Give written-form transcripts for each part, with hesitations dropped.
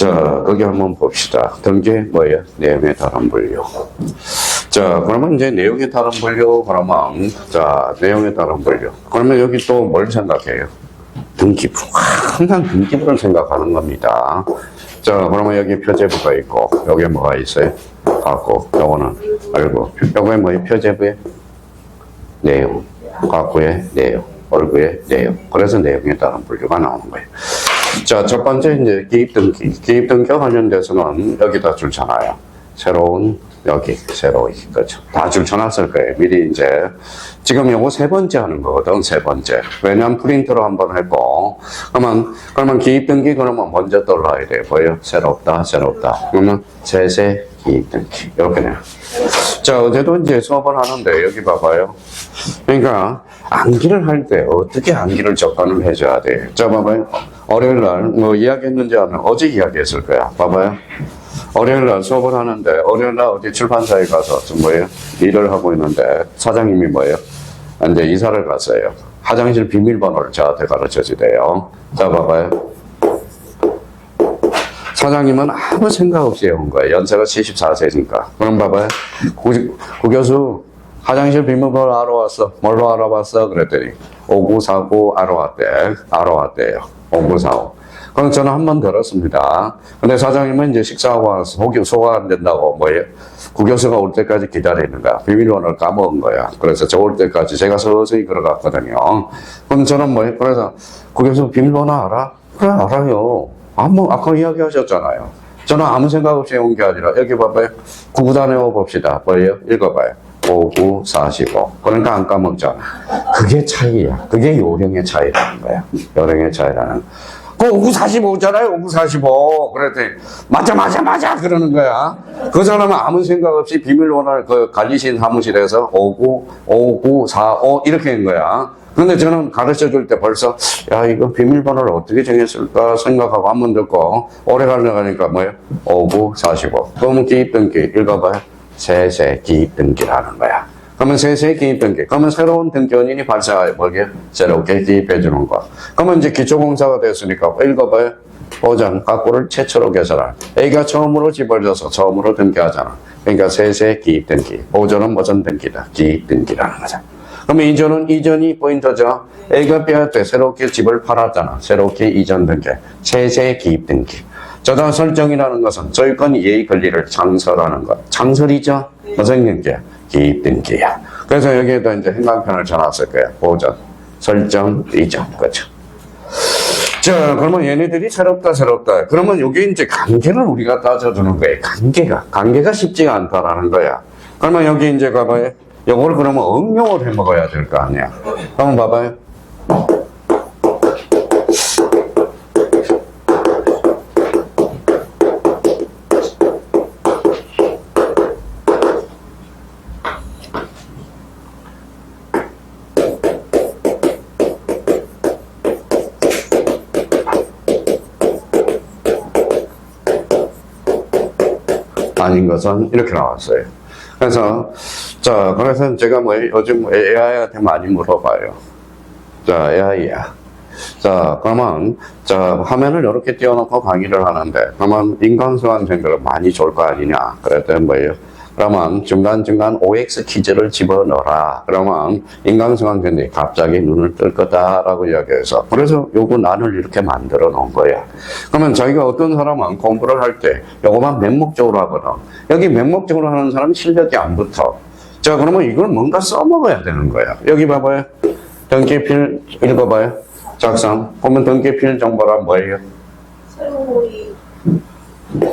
자, 여기 한번 봅시다. 등기 뭐예요? 내용에 따른 분류. 자, 그러면 이제 내용에 따른 분류, 그러면, 자, 내용에 따른 분류. 그러면 여기 또 뭘 생각해요? 등기부. 항상 등기부를 생각하는 겁니다. 자, 그러면 여기 표제부가 있고, 여기 뭐가 있어요? 갖고, 요거는 알고. 요거에 뭐예요? 표제부의 내용, 갖고의 내용, 얼구의 내용. 그래서 내용에 따른 분류가 나오는 거예요. 자, 첫 번째 이제 기입등기. 기입등기와 관련돼서는 여기다 줄잖아요. 새로운 여기 새로운 그렇죠. 다 줄쳐놨을 거예요. 미리 이제 지금 요거 세 번째 하는 거거든. 세 번째. 왜냐면 프린트로 한번 했고 그러면 기입등기 그러면 먼저 떠올라야 돼. 보여? 새롭다. 그러면 세세 기입등기 이렇게 돼요. 자, 어제도 이제 수업을 하는데 여기 봐봐요. 그러니까 암기를 할 때 어떻게 암기를 접근을 해줘야 돼. 자, 봐봐요. 월요일 날 뭐 이야기했는지 아는 어제 이야기했을 거야. 봐봐요. 월요일 날 수업을 하는데 월요일 날 어디 출판사에 가서 좀 뭐예요? 일을 하고 있는데 사장님이 뭐예요? 이제 이사를 갔어요. 화장실 비밀번호를 저한테 가르쳐 주대요. 자, 봐봐요. 사장님은 아무 생각 없이 해온 거예요. 연세가 74세니까. 그럼 봐봐요. 구 교수 화장실 비밀번호 알아왔어. 뭘로 알아봤어? 그랬더니 5949 알아왔대요. 5945. 그럼 저는 한 번 들었습니다. 근데 사장님은 이제 식사하고 와서 소화 안 된다고 뭐예요? 구 교수가 올 때까지 기다리는 거야. 비밀번호를 까먹은 거야. 그래서 저 올 때까지 제가 서서히 걸어갔거든요. 그럼 저는 뭐예요? 그래서 구 교수 비밀번호 알아? 그래, 알아요. 아까 이야기하셨잖아요. 저는 아무 생각 없이 온 게 아니라 여기 봐봐요. 구구단에 봅시다. 뭐예요? 읽어봐요. 5945. 그러니까 안 까먹잖아. 그게 차이야. 그게 요령의 차이라는 거야. 요령의 차이라는. 그 5945잖아요. 5945. 그랬더니 맞아 그러는 거야. 그 사람은 아무 생각 없이 비밀번호를 그 관리실 사무실에서 5945 이렇게 한 거야. 근데 저는 가르쳐 줄 때 벌써 야, 이거 비밀번호를 어떻게 정했을까 생각하고 한 번 듣고 오래 가려가니까 뭐예요? 5945. 그러면 기입등기 읽어봐요. 세세 기입등기라는 거야. 그러면 세세 기입등기. 그러면 새로운 등기원인이 발생하여 뭐게 새롭게 기입해 주는 거. 그러면 이제 기초공사가 됐으니까 읽어봐요. 보전 각고를 최초로 개설할. A가 처음으로 집을 져서 처음으로 등기하잖아. 그러니까 세세 기입등기. 보전은 무슨 등기다? 기입등기라는 거죠. 그러면 이전이 포인트죠. A가 B할 때 새롭게 집을 팔았잖아. 새롭게 이전 등기. 세세 기입등기. 저장 설정이라는 것은 소유권 이해 권리를 장설하는 것. 장설이죠? 무슨 등기야? 기입등기야. 그래서 여기에다 이제 행간편을 전놨을 거야. 보전, 설정, 이전. 그렇죠. 자, 그러면 얘네들이 새롭다. 그러면 여기 이제 관계를 우리가 따져주는 거예요. 관계가 쉽지가 않다라는 거야. 그러면 여기 이제 봐봐요. 요걸 그러면 응용을 해 먹어야 될 거 아니야. 한번 봐봐요. 아닌 것은 이렇게 나왔어요. 그래서 제가 뭐 요즘 AI한테 많이 물어봐요. 자, AI야. 자, 그러면 화면을 이렇게 띄워놓고 강의를 하는데 그러면 인공수학생들은 많이 좋을 거 아니냐. 그랬더니 뭐예요? 그러면 중간중간 OX 퀴즈를 집어넣어라. 그러면 인공수학생들이 갑자기 눈을 뜰 거다라고 이야기해서 그래서 요거 난을 이렇게 만들어 놓은 거야. 그러면 자기가 어떤 사람은 공부를 할 때 요거만 맹목적으로 하거든. 여기 맹목적으로 하는 사람은 실력이 안 붙어. 자, 그러면 이걸 뭔가 써먹어야 되는 거야. 여기 봐봐요. 등기필 읽어봐요. 작성. 보면 등기필 정보란 뭐예요?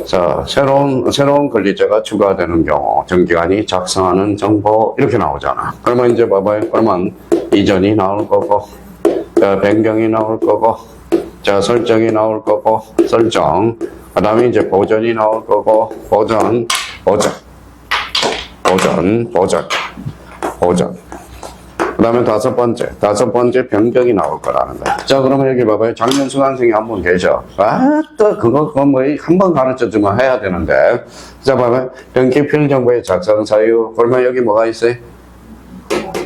자, 새로운 권리자가 추가되는 경우 등기관이 작성하는 정보 이렇게 나오잖아. 그러면 이제 봐봐요. 그러면 이전이 나올 거고, 자, 변경이 나올 거고, 자, 설정이 나올 거고, 설정. 그 다음에 이제 보전이 나올 거고, 보전. 그 다음에 다섯 번째 변경이 나올 거라는 거야. 자, 그러면 여기 봐봐요. 작년 수강생이 한 분 계셔. 그거 뭐 한 번 가르쳐 주면 해야 되는데. 자, 봐봐요. 등기필 정보의 작성 사유. 그러면 여기 뭐가 있어요?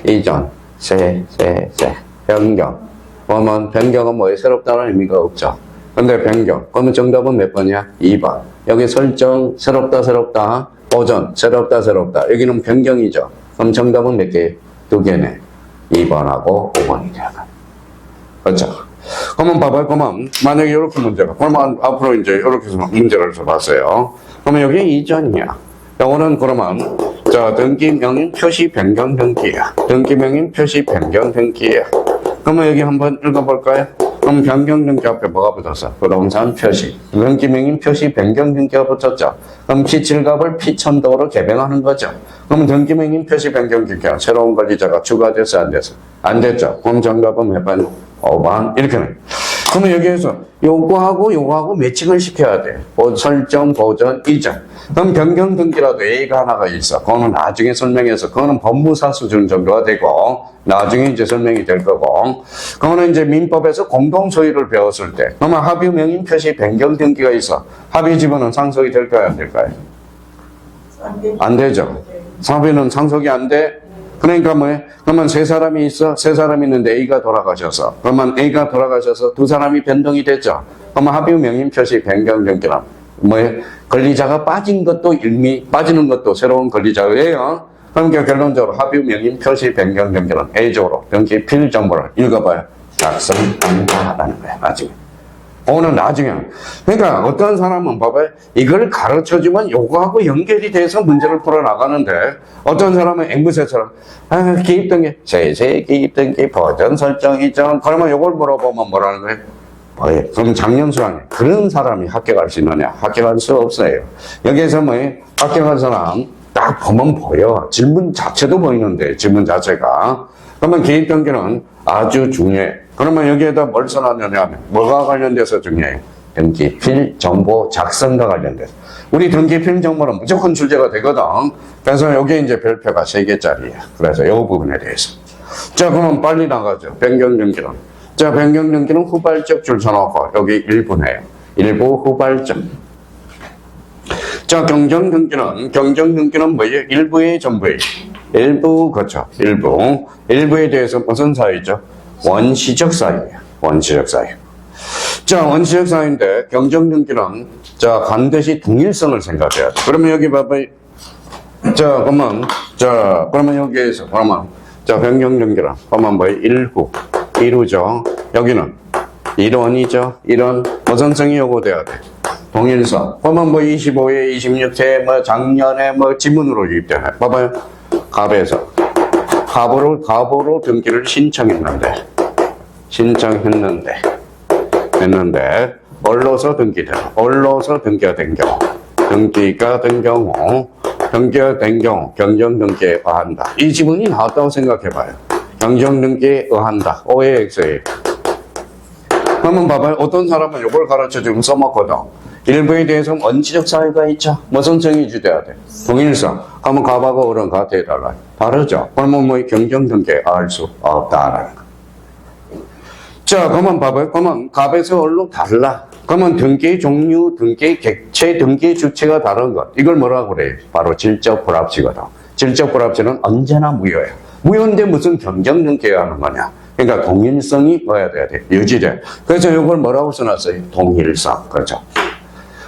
이전, 변경. 그러면 변경은 뭐에 새롭다는 의미가 없죠. 근데 변경. 그러면 정답은 몇 번이야? 2번. 여기 설정, 새롭다. 보존, 새롭다. 여기는 변경이죠. 그럼 정답은 몇 개? 2개네. 2번하고 5번이 돼요. 그렇죠? 그러면 봐봐요. 그러면 만약에 이렇게 문제가, 그러면 앞으로 이제 이렇게 해서 문제를 써봤어요. 그러면 여기 이전이야. 요거는 그러면 자, 등기명인 표시 변경 등기야. 등기명인 표시 변경 등기야. 그러면 여기 한번 읽어볼까요? 그럼 변경 등기 앞에 뭐가 붙었어? 부동산 표시. 등기명인 표시 변경 등기가 붙었죠. 그럼 P7갑을 P1000도로 개변하는 거죠. 그럼 등기명인 표시 변경 등기가 새로운 권리자가 추가돼서 안 돼서? 안 됐죠. 그럼 정답은 몇 번? 5번. 이렇게는. 그러면 여기에서 요거하고 매칭을 시켜야 돼. 설정, 보전, 이전. 그럼 변경 등기라도 A가 하나가 있어. 그거는 나중에 설명해서, 그거는 법무사 수준 정도가 되고, 나중에 이제 설명이 될 거고, 그거는 이제 민법에서 공동 소유를 배웠을 때, 그러면 합의 명인 표시 변경 등기가 있어. 합의 지분은 상속이 될까요, 안 될까요? 안 되죠. 합의는 상속이 안 돼. 그러니까 뭐예요? 그러면 세 사람이 있어. 세 사람이 있는데 A가 돌아가셔서. 그러면 A가 돌아가셔서 두 사람이 변동이 됐죠. 그러면 합의 명인 표시 변경 등기란 뭐예요? 권리자가 빠진 것도 빠지는 것도 새로운 권리자예요. 그러니까 결론적으로 합의 명인 표시 변경 등기란 A적으로 등기 필정보를 읽어봐요. 작성한다라는 거야. 나중에. 오늘 나중에. 그러니까 어떤 사람은 봐봐요. 이걸 가르쳐주면 요거하고 연결이 돼서 문제를 풀어나가는데 어떤 사람은 앵무새처럼 기입등기, 세세 기입등기, 버전 설정 이전 그러면 요걸 물어보면 뭐라는 거예요? 뭐예요? 그럼 작년 수학에 그런 사람이 합격할 수 있느냐? 합격할 수 없어요. 여기에서 뭐예요? 합격한 사람 딱 보면 보여. 질문 자체도 보이는데 질문 자체가. 그러면 기입등기는 아주 중요해. 그러면 여기에다 뭘 써놨느냐 하면 뭐가 관련돼서 중요해요? 등기필 정보 작성과 관련돼서. 우리 등기필 정보는 무조건 출제가 되거든. 그래서 여기에 이제 별표가 3개짜리예요. 그래서 이 부분에 대해서. 자, 그러면 빨리 나가죠. 변경 등기는. 자, 변경 등기는 후발적 줄 서놓고 여기 일부네요. 일부 후발적. 자, 경정 등기는 뭐예요? 일부의 전부예요. 일부, 그렇죠. 일부에 대해서 무슨 사유죠? 원시적 사유예요. 원시적 사유. 자, 원시적 사유인데 경정 등기는 자, 반드시 동일성을 생각해야 돼. 그러면 여기 봐봐요. 자, 그러면 여기에서 자, 변경 등기는 그러면 뭐예요? 일후죠. 여기는 일원이죠. 일원 무선성이 요구돼야 돼. 동일성. 그러면 뭐 25회, 26회, 뭐 작년에 뭐 지문으로 유입되네. 봐봐요. 갑으로 등기를 신청했는데, 언로서 등기가 된 경우, 경정 등기에 의한다. 이 지문이 나왔다고 생각해봐요. 경정 등기에 의한다. OAX에. 그러면 봐봐요. 어떤 사람은 이걸 가르쳐 주면 써먹거든. 일부에 대해서는 원칙적 사유가 있죠. 무슨 성이 주돼야 돼? 동일성. 하면 갑하고 을은 같아달라. 다르죠? 그러면 뭐 경정 등기에 알 수 없다라는 거. 자, 그러면 봐봐요. 그러면 갑에서 을로 달라. 그러면 등기의 종류, 등기의 객체, 등기의 주체가 다른 것. 이걸 뭐라고 그래요? 바로 질적 불합치거든. 질적 불합치는 언제나 무효예요. 무효인데 무슨 경정 등기에 하는 거냐? 그러니까 동일성이 뭐야 돼야 돼? 유지돼. 그래서 이걸 뭐라고 써놨어요? 동일성. 그렇죠?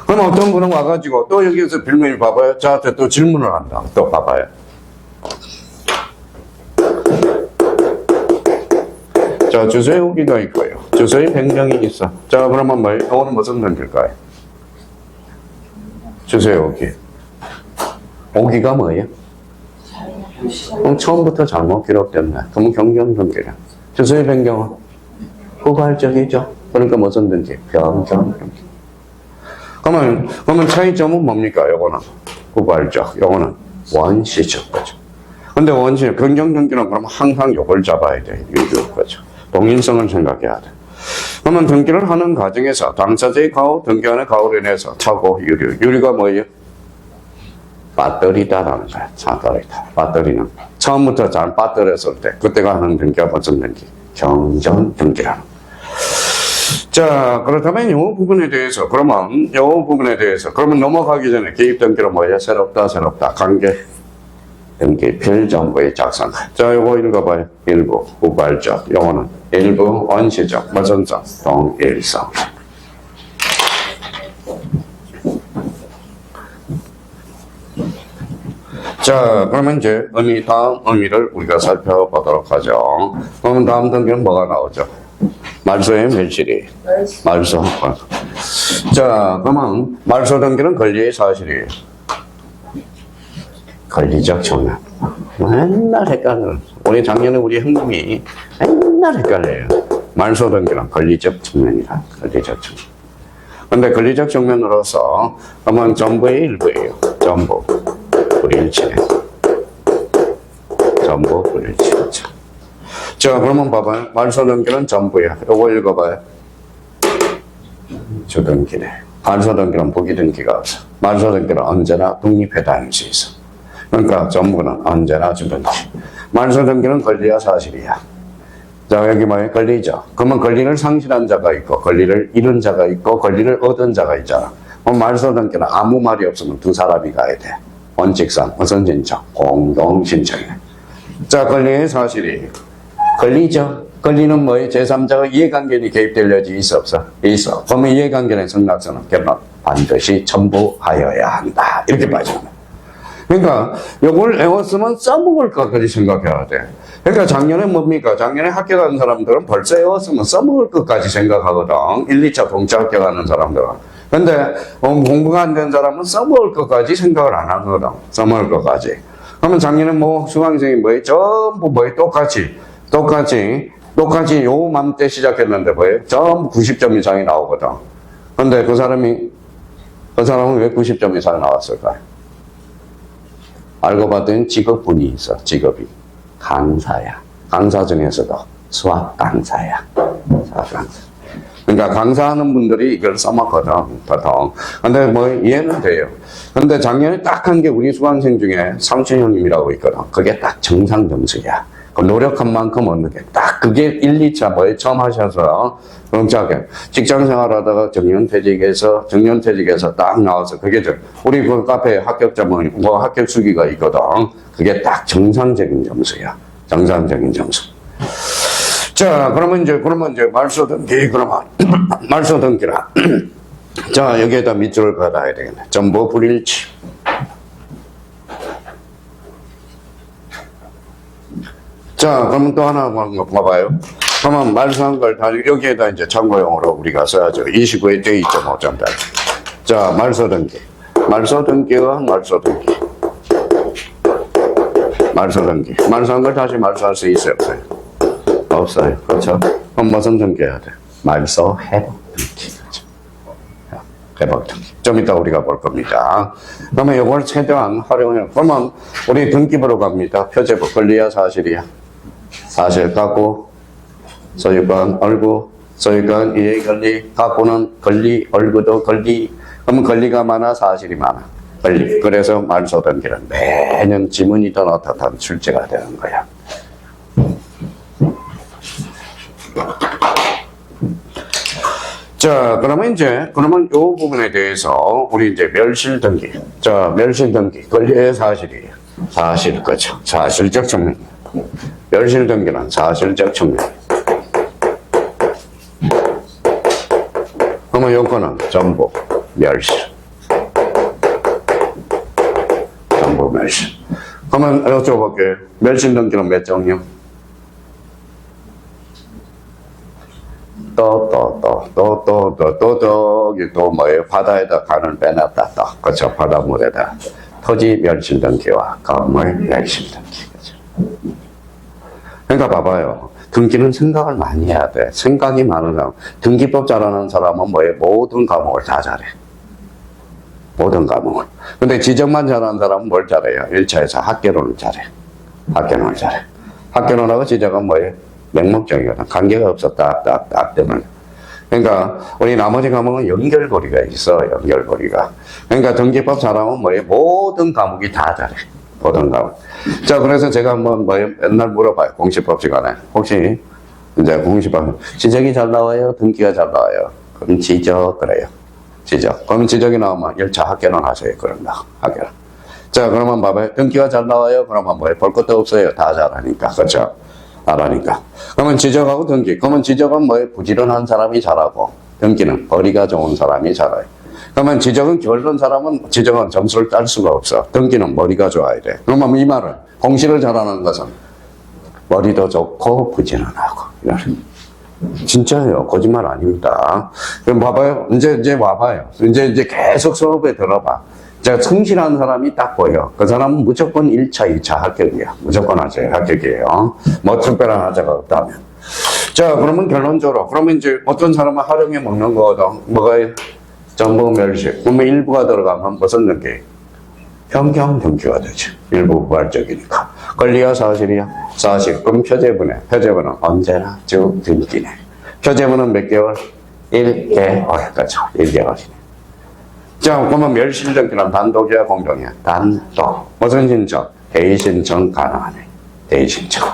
그럼 어떤 분은 와가지고 또 여기에서 빌미를 봐봐요. 저한테 또 질문을 한다. 또 봐봐요. 자, 주소의 후기가 있고요. 주소의 변경이 있어. 자, 그러면 뭐예요? 이거는 무슨 변경일까요? 주소의 후기. 후기가 뭐예요? 그럼 처음부터 잘못 기록됐네. 그러면 경정 등기냐? 주소의 변경은 후발적이죠. 그러니까 무슨 등기? 변경 등기. 그러면 차이점은 뭡니까? 요거는 후발적, 요거는 원시적 거죠. 근데 경정 등기는 그러면 항상 요걸 잡아야 돼. 유효 거죠. 동일성을 생각해야 돼. 그러면 등기를 하는 과정에서 당사자의 가오, 등기하는 가오로 인해서 차고 유리가 뭐예요? 빠뜨리다라는 거야. 빠뜨리는. 처음부터 잘 빠뜨렸을 때 그때가 하는 등기가 무슨 등기? 경정 등기라는. 자, 그렇다면 이 부분에 대해서 그러면 넘어가기 전에 개입 등기로 뭐예요? 새롭다 관계 등기 필정보의 작성. 자, 요거 읽어봐요. 일부 후발적, 요거는 일부 원시적, 무선성, 동일성. 자, 그러면 이제 다음 의미를 우리가 살펴보도록 하죠. 그러면 다음 등기는 뭐가 나오죠? 말소의 멸실이. 말소. 자, 그러면 말소 등기는 권리의 사실이에요. 권리적 측면. 맨날 헷갈려. 작년에 우리 형님이 맨날 헷갈려요. 말소 등기는 권리적 측면이라. 권리적 측면. 근데 권리적 측면으로서 그러면 전부의 일부예요. 전부. 불일치네. 전부 불일치. 자, 그러면 봐봐요. 말소 등기는 전부야. 요거 읽어봐요. 주등기네. 말소 등기는 부기 등기가 없어. 말소 등기는 언제나 독립해 다닐 수 있어. 그러니까 전부는 언제나 주등기. 말소 등기는 권리와 사실이야. 자, 여기 뭐예요? 권리죠. 그러면 권리를 상실한 자가 있고, 권리를 잃은 자가 있고, 권리를 얻은 자가 있잖아. 그럼 말소 등기는 아무 말이 없으면 두 사람이 가야 돼. 원칙상 우선 신청, 공동 신청이네. 자, 권리의 사실이. 권리죠. 권리는 뭐예요? 제3자가 이해관계인이 개입될 여지 있어, 없어? 있어. 그러면 이해관계는 승낙서는 결론 반드시 첨부하여야 한다. 이렇게 빠집니다. 그러니까 요걸 외웠으면 써먹을 것까지 생각해야 돼. 그러니까 작년에 뭡니까? 작년에 학교 가는 사람들은 벌써 외웠으면 써먹을 것까지 생각하거든. 1, 2차 동차 학교 가는 사람들은. 근데 공부가 안 된 사람은 써먹을 것까지 생각을 안 하거든. 써먹을 것까지. 그러면 작년에 수강생이 뭐예요? 전부 뭐예요? 똑같이 요 맘때 시작했는데 뭐예요? 전부 90점 이상이 나오거든. 근데 그 사람은 왜 90점 이상 나왔을까요? 알고 봤더니 직업군이 있어. 직업이 강사야. 강사 중에서도 수학 강사야. 수학 강사. 그러니까 강사하는 분들이 이걸 써먹거든, 보통. 근데 이해는 돼요. 근데 작년에 딱 한 게 우리 수강생 중에 삼촌 형님이라고 있거든. 그게 딱 정상 점수야. 그 노력한 만큼 얻는 게 딱 그게 1, 2차 처음 하셔서 정착해. 직장 생활하다가 정년퇴직에서 딱 나와서 그게 우리 그 카페에 합격자문, 합격 수기가 있거든. 그게 딱 정상적인 점수야. 정상적인 점수. 자, 그러면 이제 말소 등기, 말소 등기라. 자, 여기에다 밑줄을 그어놔야 되겠네. 전부 불일치. 자, 그러면 또 하나 봐봐요. 그러면 말소한 걸 다 여기에다 이제 참고용으로 우리가 써야죠. 29에 대 2.5점짜리. 자, 말소 등기. 말소 등기와 말소 등기. 말소 등기. 말소한 걸 다시 말소할 수 있어요, 없어요? 없어요. 그렇죠? 그럼 무슨 등기해야 돼? 말소 회복 등기. 그렇죠? 회복 등기. 좀 이따 우리가 볼 겁니다. 그러면 이걸 최대한 활용해요. 그러면 우리 등기부로 갑니다. 표제부 권리야, 사실이야? 사실 갖고, 소유권 얼구, 소유권 이해권리, 갖고는 권리, 얼구도 권리. 그러면 권리가 많아, 사실이 많아. 권리. 그래서 말소 등기는 매년 지문이든 어떻든 출제가 되는 거야. 자, 그러면 요 부분에 대해서 우리 이제 멸실 등기. 자, 멸실 등기. 권리의 사실이에요. 사실, 그렇죠. 사실적 측면. 멸실 등기는 사실적 측면. 그러면 요거는 전부 멸실. 전부 멸실. 그러면 여쭤볼게요. 멸실 등기는 몇 종류? 또 뭐예요? 바다에다 간을 빼놨다. 그렇죠? 바닷물에다. 토지 멸실 등기와 건물 멸실 등기. 그렇죠? 그러니까 봐봐요. 등기는 생각을 많이 해야 돼. 생각이 많은 사람. 등기법 잘하는 사람은 뭐예요? 모든 과목을 다 잘해. 모든 과목을. 근데 지적만 잘하는 사람은 뭘 잘해요? 1차에서 학개론을 잘해. 학개론을 잘해. 학개론하고 지적은 뭐예요? 맹목적이거든. 관계가 없어. 딱 때문에. 그러니까 우리 나머지 과목은 연결고리가 있어. 연결고리가. 그러니까 등기법 잘하면 뭐예요? 모든 과목이 다 잘해. 모든 과목. 자, 그래서 제가 한번 맨날 물어봐요. 공시법 시간에. 혹시 이제 공시법 지적이 잘 나와요? 등기가 잘 나와요? 그럼 지적 그래요. 지적. 그럼 지적이 나오면 1차 학개론 하세요. 그런다. 학개론. 자, 그러면 봐봐요. 등기가 잘 나와요? 그러면 뭐예요? 볼 것도 없어요. 다 잘하니까. 그렇죠? 잘하니까. 그러면 지적하고 등기. 그러면 지적은 뭐예요? 부지런한 사람이 잘하고, 등기는 벌이가 좋은 사람이 잘해요. 그러면 지적은 결론 사람은 지적은 점수를 딸 수가 없어. 등기는 머리가 좋아야 돼. 그러면 이 말은 공시를 잘하는 것은 머리도 좋고 부지런하고. 진짜예요. 거짓말 아닙니다. 그럼 봐봐요. 이제 와봐요. 이제 계속 수업에 들어봐. 제가 성실한 사람이 딱 보여. 그 사람은 무조건 1차, 2차 합격이야. 무조건 합격이에요. 뭐 특별한 하자가 없다면. 자, 그러면 결론적으로. 그러면 이제 어떤 사람은 하루에 먹는 거거든. 뭐가요? 전부 멸시. 그러면 일부가 들어가면 무슨 등기? 변경 등기가 되죠. 일부 부활적이니까. 권리야, 사실이야? 사실. 그럼 표제분은 언제나 쭉 등기네. 표제분은 몇 개월? 1개월. 그렇죠. 1개월이네. 자, 그러면 멸실 등기는 단독이야, 공동이야? 단독. 무슨 신청? 대의 신청 가능하네. 대의 신청.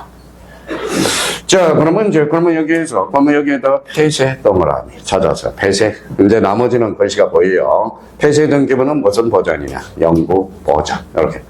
자, 그러면 여기에다 폐쇄 동그라미 찾아서 폐쇄. 이제 나머지는 글씨가 보여요. 폐쇄 등기부는 무슨 보전이냐? 영구 보전. 이렇게.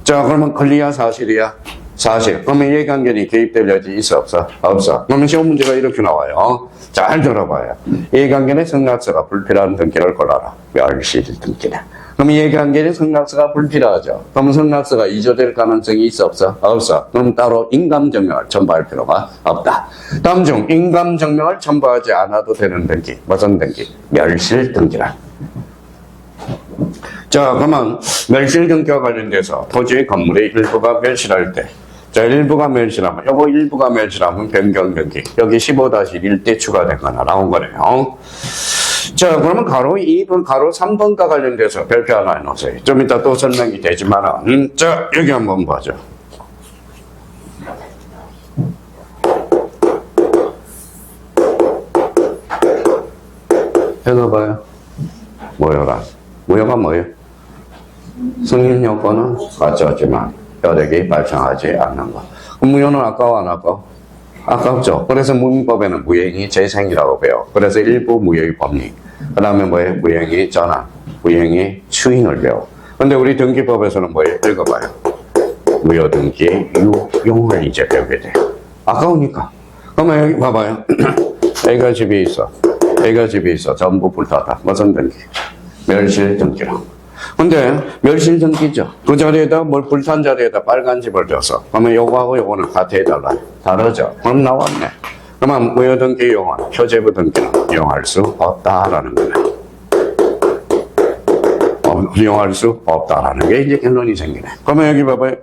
자, 그러면 권리야, 사실이야? 사실. 그러면 이해관계는 개입될 여지 있어, 없어? 없어. 그러면 시험 문제가 이렇게 나와요. 잘 들어봐요. 이해관계는 승낙서가 불필요한 등기를 골라라. 멸실 등기네. 그럼 이해관계는 승낙서가 불필요하죠. 그럼 승낙서가 이조될 가능성이 있어, 없어? 없어. 그럼 따로 인감증명을 첨부할 필요가 없다. 다음 중 인감증명을 첨부하지 않아도 되는 등기. 무슨 등기? 멸실 등기라. 자, 그러면 멸실 등기와 관련돼서 토지의 건물의 일부가 멸실할 때, 자, 일부가 멸실하면, 요거 일부가 멸실하면 변경 등기. 여기 15-1 때 추가된 거나 나온 거네요. 자, 그러면 가로 2번, 가로 3번과 관련돼서 별표 하나 해놓으세요. 좀 이따 또 설명이 되지만은, 자, 여기 한번 봐죠. 해놔봐요. 무효가 뭐예요? 승인 요건은 갖춰지만 효력이 발생하지 않는 것. 그럼 무효는 아까워, 안 아까워? 아깝죠. 그래서 문법에는 무효행위 재생이라고 배워. 그래서 일부 무효의 법리. 그 다음에 뭐예요? 무효행위 전환, 무효행위 추인을 배워. 근데 우리 등기법에서는 뭐예요? 읽어봐요. 무효 등기의 유용을 이제 배우게 돼요. 아까우니까. 그러면 여기 봐봐요. A가 집에 있어. 전부 불타다. 무슨 등기? 멸실 등기라고. 근데 멸실 등기죠. 그 자리에다 불탄 자리에다 빨간 집을 줬어. 그러면 요거하고 요거는 같아 해달라. 다르죠. 그럼 나왔네. 그러면 무효 등기 이용은 표제부 등기는 이용할 수 없다라는 거네. 이용할 수 없다라는 게 이제 결론이 생기네. 그러면 여기 봐봐요.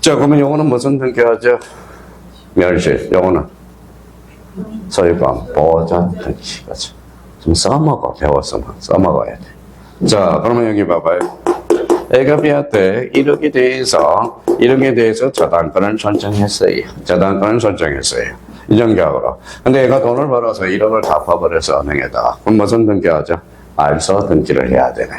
자, 그러면 요거는 무슨 등기하죠? 멸실. 요거는 소유권 보전 등기. 그렇죠. 좀 써먹어. 배웠으면 써먹어야 돼. 자, 그러면 여기 봐봐요. A가 B한테 1억에 대해서 저당권을 설정했어요. 이전계약으로. 근데 얘가 돈을 벌어서 1억을 갚아버려서 은행에다. 그럼 무슨 등기하죠? 말소 등기를 해야 되네.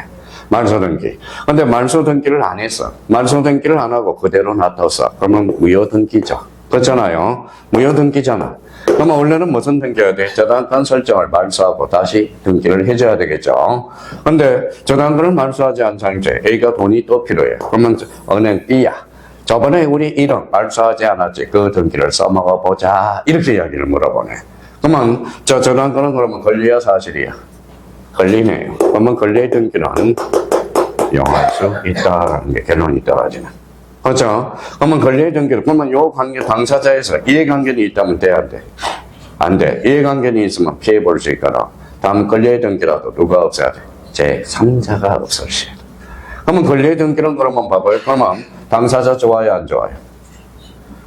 말소 등기. 근데 말소 등기를 안 했어. 말소 등기를 안 하고 그대로 놔뒀어. 그러면 무효 등기죠. 그렇잖아요. 무효 등기잖아. 그러면 원래는 무슨 등기해야 돼? 저당권 설정을 말소하고 다시 등기를 해줘야 되겠죠. 근데 저당권을 말소하지 않은 상태 A가 돈이 또 필요해. 그러면 은행 B야. 저번에 우리 1억 말소하지 않았지. 그 등기를 써먹어 보자. 이렇게 이야기를 물어보네. 그러면 저당권은 그러면 권리야, 사실이야? 권리네요. 그러면 권리의 등기는 이용할 수 있다라는 게 결론이 떨어지는. 그렇죠? 그러면 권리의 등기를, 그러면 요 관계, 당사자에서 이해관계는 있다면 돼, 안 돼? 안 돼. 이해관계는 있으면 피해볼 수 있거든. 다음 권리의 등기라도 누가 없어야 돼? 제3자가 없어야 돼. 그러면 권리의 등기는 그러면 봐봐요. 그러면 당사자 좋아요, 안 좋아요?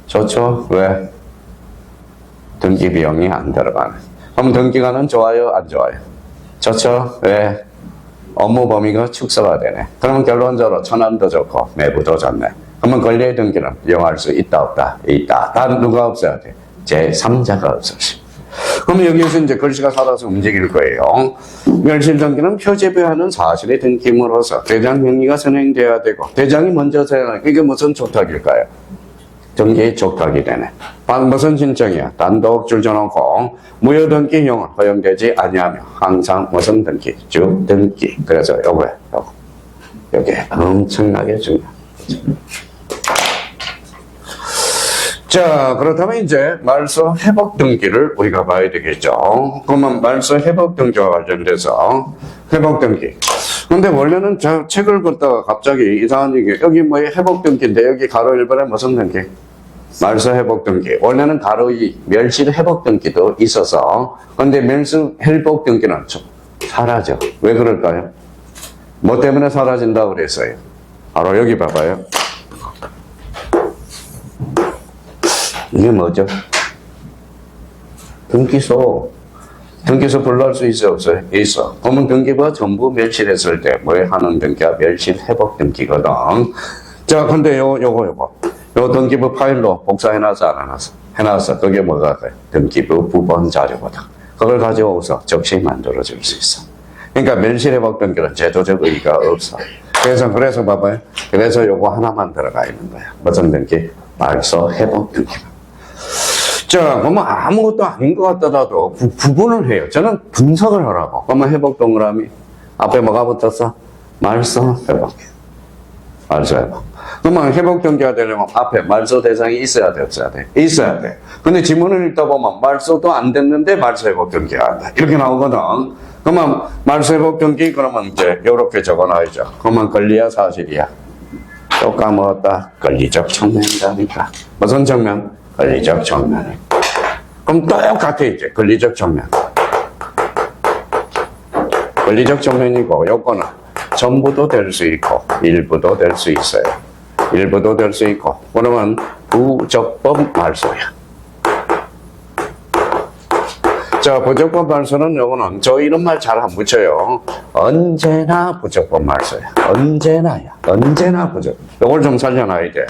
좋죠? 왜? 등기 비용이 안 들어가네. 그럼 등기관은 좋아요, 안 좋아요? 좋죠? 왜? 업무 범위가 축소가 되네. 그러면 결론적으로 천안도 좋고 내부도 좋네. 그러면 권리의 등기는 이용할 수 있다, 없다? 있다. 단 누가 없어야 돼? 제3자가 없어지. 그러면 여기에서 이제 글씨가 살아서 움직일 거예요. 멸실 등기는 표제부하는 사실의 등기물로서 대장 명의가 선행돼야 되고, 대장이 먼저 선행하니까 이게 무슨 족탁일까요? 등기의 족탁이 되네. 무슨 신청이야? 단독 줄져놓고 무효 등기형은 허용되지 아니하며 항상 무슨 등기? 주 등기. 그래서 요게 엄청나게 중요해. 자, 그렇다면 이제 말소 회복 등기를 우리가 봐야 되겠죠. 그러면 말소 회복 등기와 관련돼서 회복 등기. 근데 원래는 저 책을 걷다가 갑자기 이상한 얘기, 여기 뭐 회복등기인데 여기 가로 1번에 무슨 등기? 말소 회복등기. 원래는 가로 2, 멸실 회복등기도 있어서, 근데 멸실 회복등기는 좀 사라져. 왜 그럴까요? 뭐 때문에 사라진다고 그랬어요? 바로 여기 봐봐요. 이게 뭐죠? 등기소. 등기소 불러올 수 있어, 없어요? 있어. 그러면 등기부가 전부 멸실했을 때, 뭐 하는 등기가 멸실 회복 등기거든. 자, 근데 요거. 요 등기부 파일로 복사해놨어, 안 해놨어? 해놨어. 그게 뭐가 돼? 등기부 부본 자료거든. 그걸 가지고서 적시 만들어줄 수 있어. 그러니까 멸실 회복 등기는 제도적 의의가 없어. 그래서 봐봐요. 그래서 요거 하나만 들어가 있는 거야. 무슨 등기? 말소 회복 등기. 자, 그러면 아무것도 아닌 것 같더라도 구분을 해요. 저는 분석을 하라고. 그러면 회복 동그라미 앞에 뭐가 붙었어? 말소 회복. 말소 회복. 그러면 회복 등기가 되려면 앞에 말소 대상이 있어야 돼, 없어야 돼? 있어야 돼. 근데 지문을 읽다 보면 말소도 안 됐는데 말소 회복 등기가 안 돼. 이렇게 나오거든. 그러면 말소 회복 등기 그러면 이제 이렇게 적어놔야죠. 그러면 권리야 사실이야? 또 까먹었다. 권리적 청면이라니까. 무슨 청면? 권리적 청면. 그럼 똑같아 이제 권리적 청면. 권리적 청면이고 요거는 전부도 될 수 있고 일부도 될 수 있어요. 일부도 될 수 있고 그러면 부적법 말소야. 자, 부적법 말소는 요거는 저 이런 말 잘 안 붙여요. 언제나 부적법 말소야. 언제나 부적법. 요걸 좀 살려놔야 돼.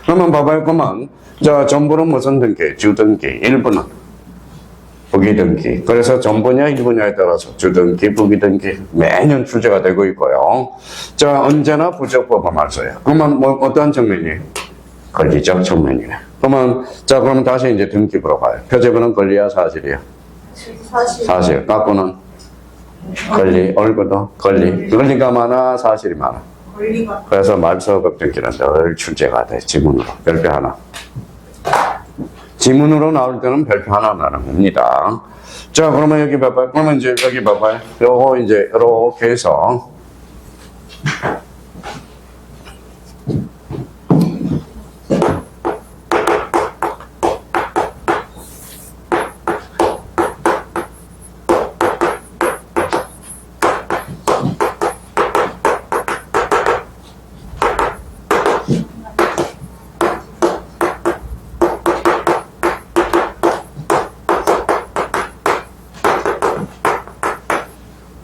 그러면 봐봐요. 그러면 자, 전부는 무슨 등기? 주등기. 일부는 부기등기. 그래서 전부냐 일부냐에 따라서 주등기, 부기등기 매년 출제가 되고 있고요. 자, 언제나 부적법을 말소야. 그러면 뭐 어떠한 측면이에요? 권리적 측면이네. 그러면 다시 이제 등기부로 가요. 표제부는 권리야 사실이야? 사실. 깎고는 권리. 얼굴도 권리. 권리가 많아 사실이 많아? 그래서 말소법 등기는 늘 출제가 돼. 지문으로. 별표 하나. 지문으로 나올 때는 별표 하나 나는 겁니다. 자, 그러면 여기 봐봐요. 그러면 이제 여기 봐봐요. 요거 이제 이렇게 해서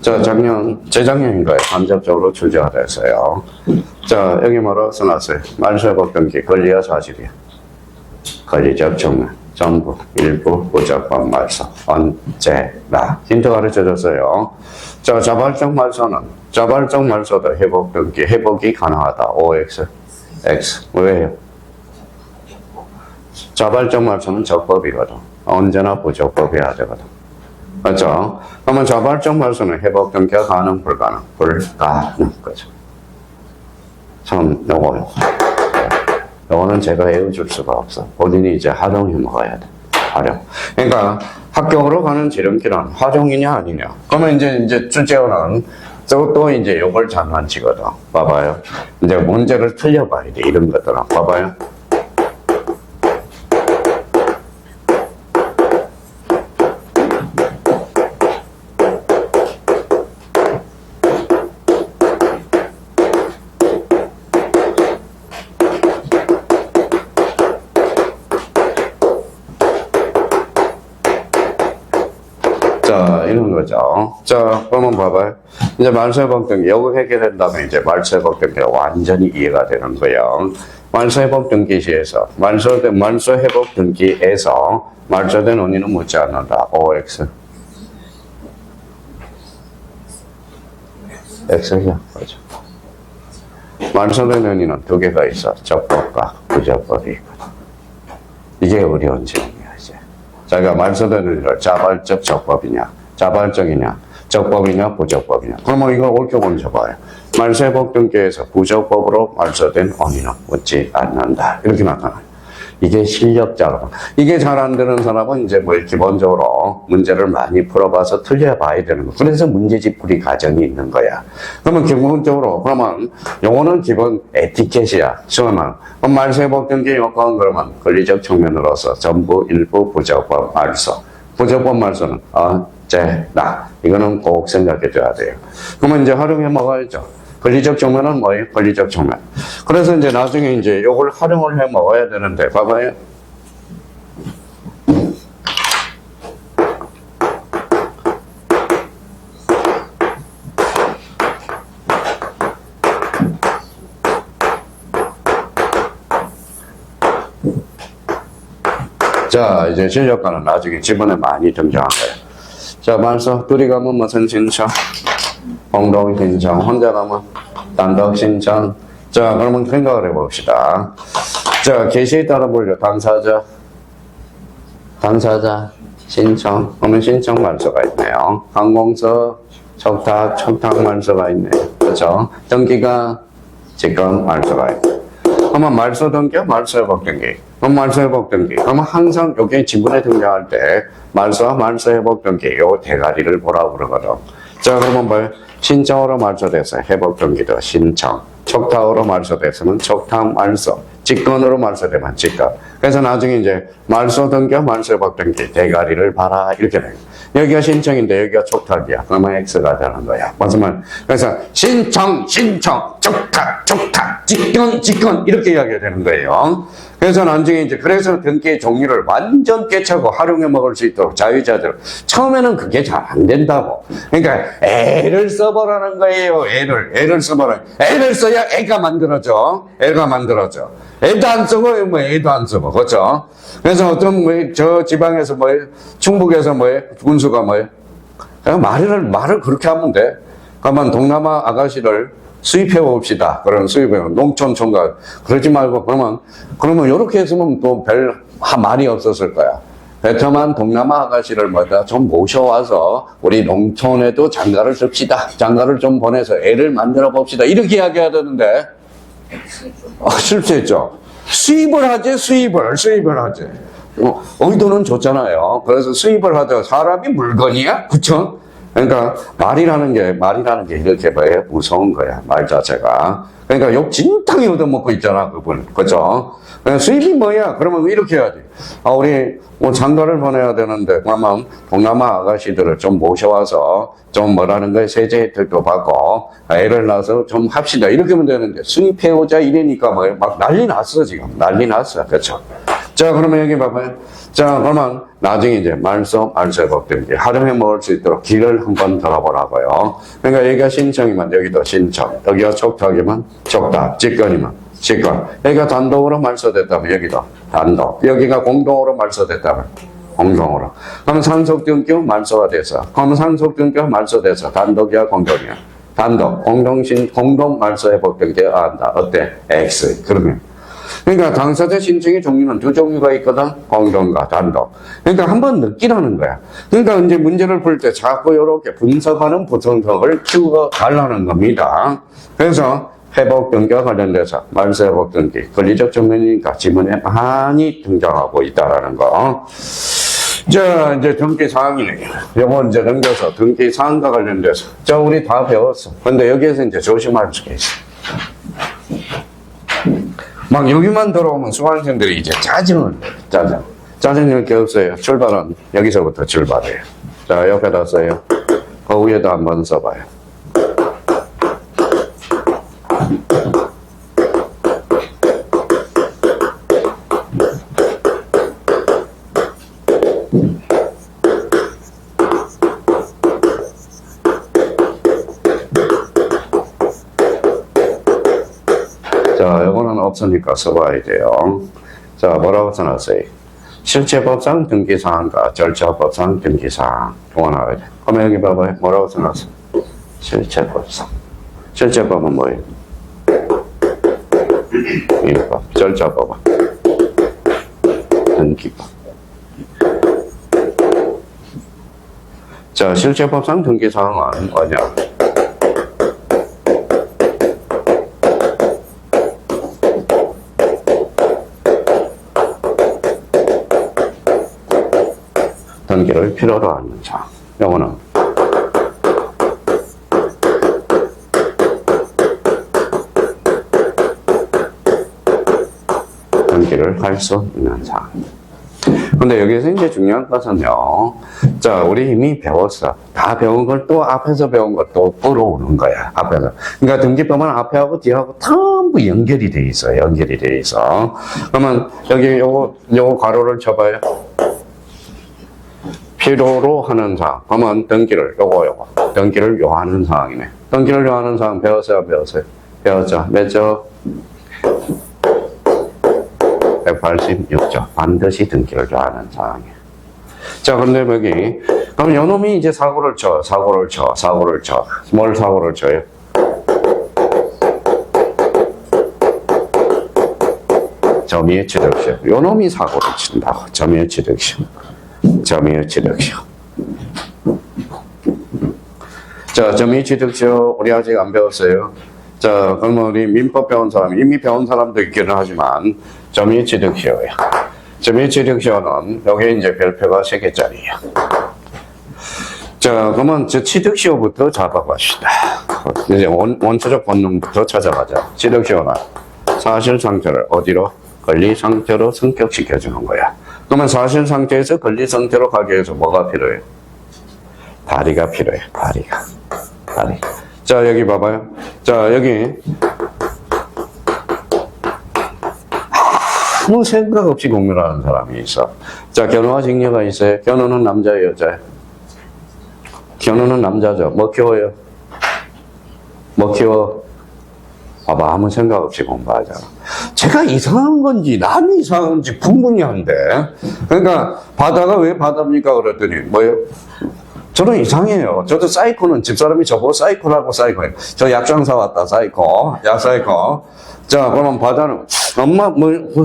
자, 재작년인가요? 간접적으로 출제가 됐어요. 자, 여기 뭐라고 써놨어요? 말소회복 등기, 권리야 사실이야? 권리적 측면, 전부, 일부, 부적법 말소, 언제나. 힌트 가르쳐줬어요. 자, 자발적 말소도 회복 등기, 회복이 가능하다. OX, X. 왜요? 자발적 말소는 적법이거든. 언제나 부적법이어야 되거든. 맞죠? 그러면 자발적 말소는 회복 등기가 가능, 불가능? 불가능 거죠. 참, 요거는 제가 외워줄 수가 없어. 본인이 이제 활용해 먹어야 돼. 활용. 그러니까 합격으로 가는 지름길은 활용이냐 아니냐. 그러면 이제 주제어는 또 이제 요걸 장난치거든. 봐봐요. 이제 문제를 틀려봐야 돼. 이런 것들은. 봐봐요. 자, 이런 거죠. 자, 그러면 봐봐요. 이제 말소회복 등기, 요거 해결된다면 이제 말소회복 등기가 완전히 이해가 되는 거예요. 말소회복 등기 시에서, 말소회복 등기에서 말소된 원인은 묻지 않는다. OX. X야. 그렇죠. 말소된 원인은 두 개가 있어. 적법과 부적법이 있거든. 이게 어려운 질문이야, 이제. 자기가 말소된 원인을 자발적 적법이냐, 자발적이냐, 적법이냐, 부적법이냐. 그러면 이걸 옳게 먼저 봐요. 말소회복 등기에서 부적법으로 말소된 원인은 묻지 않는다. 이렇게 나타나요. 이게 실력자로. 이게 잘 안 되는 사람은 이제 뭐 기본적으로 문제를 많이 풀어봐서 틀려봐야 되는 거. 그래서 문제집풀이 과정이 있는 거야. 그러면 기본적으로, 그러면 요거는 기본 에티켓이야. 시험은. 그럼 말세법 등기 요건 그러면 권리적 측면으로서 전부 일부 부적법 말소. 부적법 말소는 어째나. 이거는 꼭 생각해 줘야 돼요. 그러면 이제 활용해 먹어야죠. 권리적 측면은 뭐예요? 권리적 측면. 그래서 이제 나중에 이제 요걸 활용을 해 먹어야 되는데, 봐봐요. 자, 이제 실력가는 나중에 지문에 많이 등장한 거예요. 자, 말소. 둘이 가면 무슨 신청? 공동 신청. 혼자 가면 단독 신청. 자, 그러면 생각을 해봅시다. 자, 계시에 따라 보려. 당사자, 신청. 그러면 신청 말소가 있네요. 항공서, 척탁 말소가 있네요. 그렇죠? 등기가 직권 말소가 있네요. 그러면 말소 등기, 말소회복 등기. 그럼 말소회복 등기. 그러면 항상 여기 지문에 등장할 때 말소와 말소회복 등기 요 대가리를 보라고 그러거든. 자, 그러면 뭐 신청으로 말소돼서 회복 등기도 신청. 척탁으로 말소돼서는 척탁 말소. 직권으로 말소되면 직권. 그래서 나중에 이제 말소 등기, 말소회복 등기 대가리를 봐라 이렇게 돼. 여기가 신청인데 여기가 촉탁이야. 그러면 X가 되는 거야. 무슨 말? 그래서 신청, 촉탁, 직권 이렇게 이야기가 되는 거예요. 그래서 나중에 이제 그래서 등기의 종류를 완전 깨차고 활용해 먹을 수 있도록 자유자재로 처음에는 그게 잘 안 된다고. 그러니까 애를 써보라는 거예요. 애를 써보라. 애를 써야 애가 만들어져. 애도 안 쓰고 뭐 애도 안 쓰고 그렇죠? 그래서 어떤 저 지방에서 충북에서 군수가 그냥 말을 그렇게 하면 돼. 그러면 동남아 아가씨를 수입해 봅시다. 그런 수입해 농촌 총각 그러지 말고 그러면 이렇게 했으면 또 별 말이 없었을 거야. 베트남 동남아 아가씨를 좀 모셔와서 우리 농촌에도 장가를 씁시다. 장가를 좀 보내서 애를 만들어 봅시다. 이렇게 이야기해야 되는데 실수했죠. 수입을 하지. 의도는 좋잖아요. 그래서 수입을 하자. 사람이 물건이야? 그쵸? 그러니까 말이라는 게 이렇게 무서운 거야. 말 자체가. 그러니까 욕 진탕이 얻어먹고 있잖아, 그분. 그죠? 수입이 뭐야? 그러면 이렇게 해야지. 우리 장가를 보내야 되는데, 그러면 동남아 아가씨들을 좀 모셔와서 좀 세제 혜택도 받고, 애를 낳아서 좀 합시다. 이렇게 하면 되는데, 수입해오자 이러니까 막 난리 났어, 지금. 난리 났어. 그쵸? 자, 그러면 여기 봐봐요. 자, 그러면 나중에 이제 말소회복 등기 활용해 먹을 수 있도록 길을 한번 들어보라고요. 그러니까 여기가 신청이면 여기도 신청, 여기가 촉탁이면 촉탁, 직권이면 직권. 여기가 단독으로 말소됐다면 여기도 단독, 여기가 공동으로 말소됐다면 공동으로. 그러면 상속등기 말소가 돼서, 그러면 상속등기가 말소돼서 단독이야 공동이야? 단독, 공동 말소회복 등기가 한다. 어때? X. 그러면. 그러니까 당사자 신청의 종류는 두 종류가 있거든. 공동과 단독. 그러니까 한번 느끼라는 거야. 그러니까 이제 문제를 풀 때 자꾸 이렇게 분석하는 부성석을 키우고 가려는 겁니다. 그래서 회복 등기와 관련돼서 말소회복 등기 권리적 측면이니까 지문에 많이 등장하고 있다라는 거. 자, 이제 등기 사항이네. 요거 이제 넘겨서 등기 사항과 관련돼서. 자, 우리 다 배웠어. 근데 여기에서 이제 조심할 수가 있어. 막 여기만 들어오면 수강생들이 이제 짜증 이렇게 없어요. 출발은 여기서부터 출발해요. 자, 옆에다 써요. 그 위에다 한번 써봐요. 자, 요거는 없으니까 써봐야 돼요. 자, 뭐라고 써놨어요? 실체법상 등기사항과 절차법상 등기사항. 요거 나와야 돼. 그러면 여기 봐봐요. 뭐라고 써놨어? 실체법상. 실체법은 뭐예요? 등기법. 절차법은? 등기법. 자, 실체법상 등기사항은 뭐냐? 등기를 필요로 하는 상황. 요거는 등기를 할 수 있는 상황. 근데 여기서 이제 중요한 것은요. 자, 우리 이미 배웠어. 다 배운 걸 또 앞에서 배운 것도 끌어오는 거야. 앞에서. 그러니까 등기법은 앞에하고 뒤하고 전부 연결이 돼 있어. 연결이 돼 있어. 그러면 여기 요거 괄호를 쳐봐요. 필요로 하는 사항. 그러면 등기를 요거. 등기를 요하는 사항이네. 등기를 요하는 사항 배웠어요? 배웠죠. 몇죠? 186조. 반드시 등기를 요하는 사항이에요. 자, 근데 여기, 그럼 요놈이 이제 사고를 쳐. 뭘 사고를 쳐요? 점유의 취득시효. 요놈이 사고를 친다고. 점유의 취득시효. 자, 점유의 취득시효, 우리 아직 안 배웠어요. 자, 그러면 우리 민법 배운 사람, 이미 배운 사람도 있기는 하지만, 점유의 취득시효야. 점유의 취득시효는 여기 이제 별표가 3개짜리야. 자, 그러면 저 취득시효부터 잡아봅시다. 이제 원초적 본능부터 찾아가자. 취득시효는 사실 상태를 어디로? 권리 상태로 승격시켜주는 거야. 그러면 사실 상태에서 권리 상태로 가기 위해서 뭐가 필요해? 다리가 필요해. 다리. 자, 여기 봐봐요. 자, 여기 아무 생각 없이 공유를 하는 사람이 있어. 자, 견우와 직녀가 있어요. 견우는 남자예요, 여자예요? 견우는 남자죠. 뭐 키워요? 봐봐, 아무 생각 없이 공부하잖아. 제가 이상한 건지, 남이 이상한 건지 분분히한데. 그러니까, 바다가 왜 바다입니까? 그랬더니, 뭐예요? 저는 이상해요. 저도 사이코는 집사람이 저보고 사이코라고 사이코예요. 저 약장사 왔다, 사이코. 자, 그러면 바다는,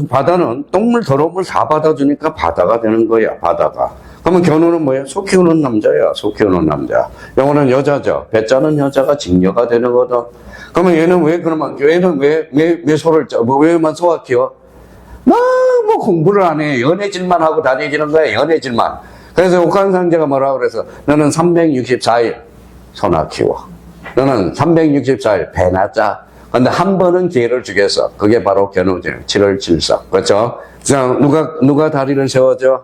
바다는 똥물, 더러움을 다 받아주니까 바다가 되는 거야, 바다가. 그러면 견우는 뭐예요? 소 키우는 남자야, 영어는 여자죠. 배짜는 여자가 직녀가 되는 거다. 그러면 얘는 왜 소를 짜? 왜만 소가 키워? 너무 공부를 안 해. 연애질만 하고 다니지는 거야, 연애질만. 그래서 옥황상제가 뭐라고 그래서, 너는 364일 소나 키워. 너는 364일 배나 짜. 근데 한 번은 기회를 주겠어. 그게 바로 견우지. 7월 7석. 그렇죠? 그냥 누가 다리를 세워줘?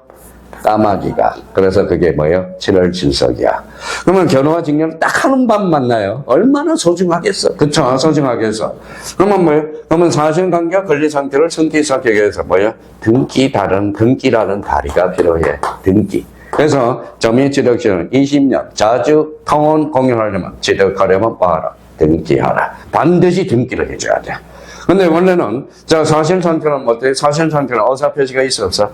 까마귀가. 그래서 그게 뭐예요? 7월 7석이야. 그러면 견우와 직녀는 딱 하는 밤 만나요. 얼마나 소중하겠어. 그쵸? 소중하겠어. 그러면 뭐예요? 그러면 사실관계와 권리상태를 승기시키기 위해서 뭐예요? 등기라는 다리가 필요해. 등기. 그래서 점유의 취득시효는 20년 자주 통원 공유하려면 취득하려면 봐라. 등기하라. 반드시 등기를 해줘야 돼. 근데 원래는, 자, 사실상태는 어때? 사실상태는 어사표시가 있어, 없어?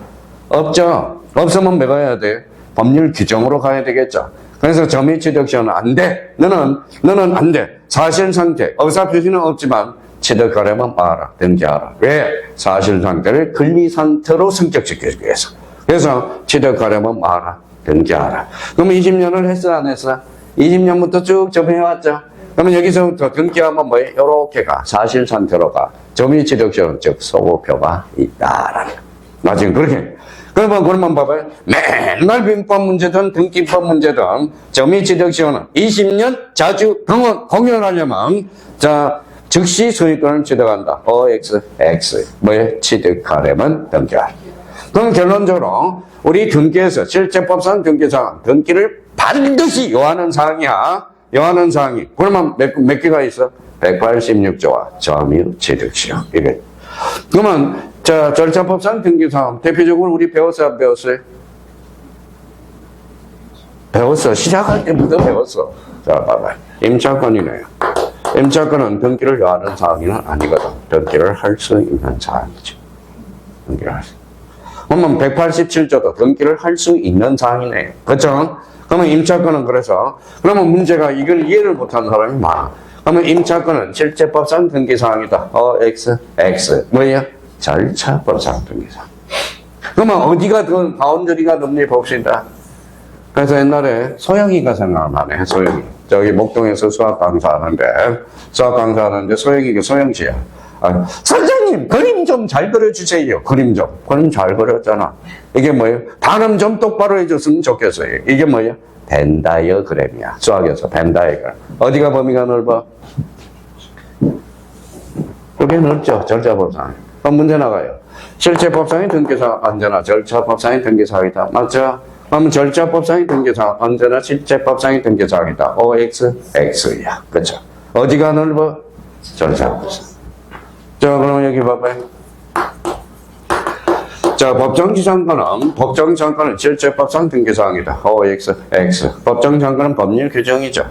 없죠. 없으면 뭐가 해야 돼? 법률 규정으로 가야 되겠죠. 그래서 점유의 취득시효는 안 돼. 너는 안 돼. 사실상태, 어사표시는 없지만 취득하려면 봐라. 등기하라. 왜? 사실상태를 권리상태로 승격시키기 위해서. 그래서 취득하려면 봐라. 등기하라. 그럼 20년을 했어, 안 했어? 20년부터 쭉 접해왔죠. 그러면 여기서부터 등기하면 뭐예요? 요렇게 가. 사실 상태로 가. 점유의 취득시효는 즉 소고표가 있다라는. 나 지금 그렇게. 그러면 봐봐요. 맨날 민법 문제든 등기법 문제든 점유의 취득시효는 20년 자주 공유하려면 자 즉시 소유권을 취득한다. OX, X. 뭐예요? 취득하려면 등기하라. 그럼 결론적으로 우리 등기에서 실제법상 등기사항, 등기를 반드시 요하는 사항이야. 요하는 사항이. 그러면 몇 개가 있어? 186조와 점유 취득시효. 이게. 그러면, 자, 절차법상 등기사항. 대표적으로 우리 배웠어요? 안 배웠어요? 배웠어. 시작할 때부터 배웠어. 자, 봐봐. 임차권이네요. 임차권은 등기를 요하는 사항은 아니거든. 등기를 할 수 있는 사항이지. 등기를 할 수. 그러면 187조도 등기를 할 수 있는 사항이네요. 그렇죠? 그러면 임차권은 그러면 문제가 이걸 이해를 못하는 사람이 많아. 그러면 임차권은 실제법상 등기사항이다. X. 뭐예요? 절차법상 등기사항. 그러면 어디가 더 바운더리가 넓니 봅시다. 그래서 옛날에 소영이가 생각나네. 소영이. 저기 목동에서 수학 강사하는데 소영이가 소영씨야. 선생님, 그림 좀 잘 그려주세요. 그림 좀. 그림 잘 그렸잖아. 이게 뭐예요? 발음 좀 똑바로 해줬으면 좋겠어요. 이게 뭐예요? 벤다이어그램이야. 수학에서 벤다이어그램. 어디가 범위가 넓어? 그게 넓죠. 절차법상. 그럼 문제 나가요. 실제법상의 등기사 언제나 절차법상의 등기사항이다. 맞죠? 그러면 절차법상의 등기사항 언제나 실제법상의 등기사항이다. OX, X야. 그렇죠? 어디가 넓어? 절차법상. 자, 그러면 여기 봐봐요. 자, 법정지상권은 실제법상 등기사항이다. OX, X. 법정지상권은 법률 규정이죠.